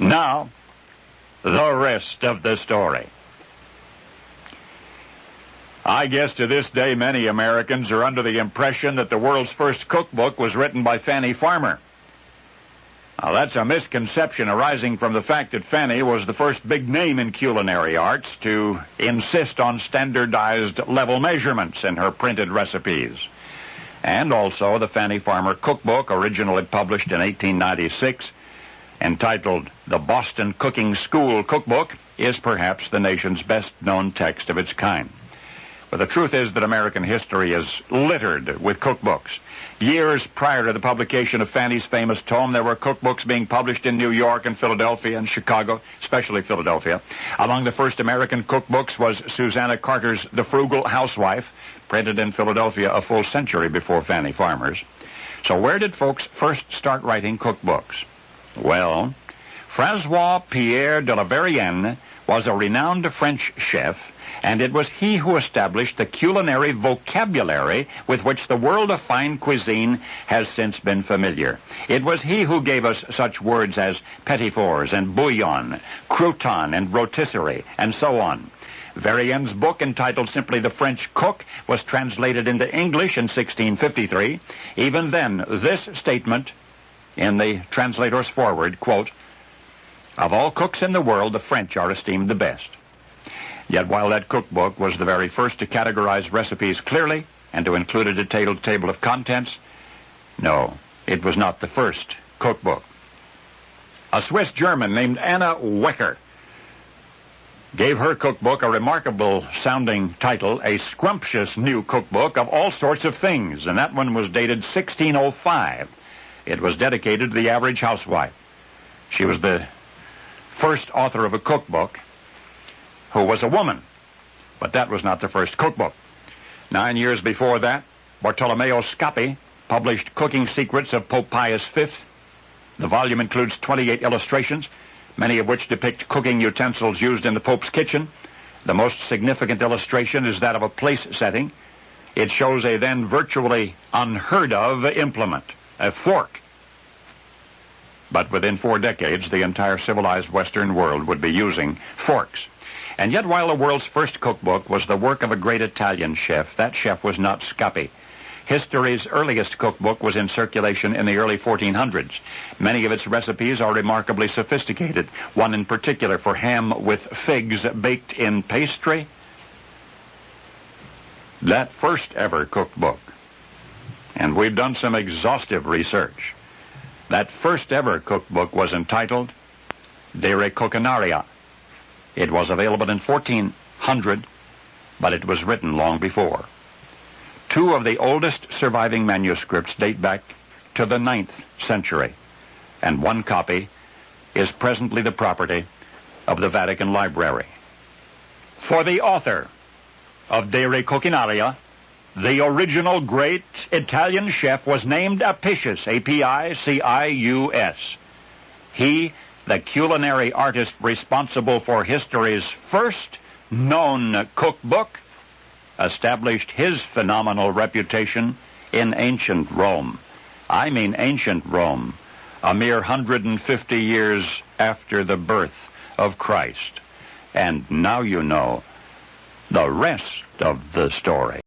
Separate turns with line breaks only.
Now, the rest of the story. I guess to this day many Americans are under the impression that the world's first cookbook was written by Fanny Farmer. Now, that's a misconception arising from the fact that Fanny was the first big name in culinary arts to insist on standardized level measurements in her printed recipes. And also the Fanny Farmer cookbook, originally published in 1896, entitled The Boston Cooking School Cookbook, is perhaps the nation's best-known text of its kind. But the truth is that American history is littered with cookbooks. Years prior to the publication of Fanny's famous tome, there were cookbooks being published in New York and Philadelphia and Chicago, especially Philadelphia. Among the first American cookbooks was Susanna Carter's The Frugal Housewife, printed in Philadelphia a full century before Fanny Farmer's. So where did folks first start writing cookbooks? Well, François Pierre de la Verrienne was a renowned French chef, and it was he who established the culinary vocabulary with which the world of fine cuisine has since been familiar. It was he who gave us such words as petit fours and bouillon, crouton and rotisserie, and so on. Verrienne's book, entitled simply The French Cook, was translated into English in 1653. Even then, this statement in the translator's foreword, quote, "Of all cooks in the world, the French are esteemed the best." Yet while that cookbook was the very first to categorize recipes clearly and to include a detailed table of contents, no, it was not the first cookbook. A Swiss German named Anna Wecker gave her cookbook a remarkable-sounding title, A Scrumptious New Cookbook of All Sorts of Things, and that one was dated 1605. It was dedicated to the average housewife. She was the first author of a cookbook who was a woman, but that was not the first cookbook. 9 years before that, Bartolomeo Scappi published Cooking Secrets of Pope Pius V. The volume includes 28 illustrations, many of which depict cooking utensils used in the Pope's kitchen. The most significant illustration is that of a place setting. It shows a then virtually unheard-of implement, a fork. But within 4 decades, the entire civilized Western world would be using forks. And yet, while the world's first cookbook was the work of a great Italian chef, that chef was not Scappi. History's earliest cookbook was in circulation in the early 1400s. Many of its recipes are remarkably sophisticated. One in particular for ham with figs baked in pastry. That first ever cookbook, and we've done some exhaustive research, that first ever cookbook was entitled De Re Coquinaria. It was available in 1400, but it was written long before. 2 of the oldest surviving manuscripts date back to the 9th century, and 1 copy is presently the property of the Vatican Library. For the author of De Re Coquinaria, the original great Italian chef was named Apicius, A-P-I-C-I-U-S. He, the culinary artist responsible for history's first known cookbook, established his phenomenal reputation in ancient Rome. I mean ancient Rome, a mere 150 years after the birth of Christ. And now you know the rest of the story.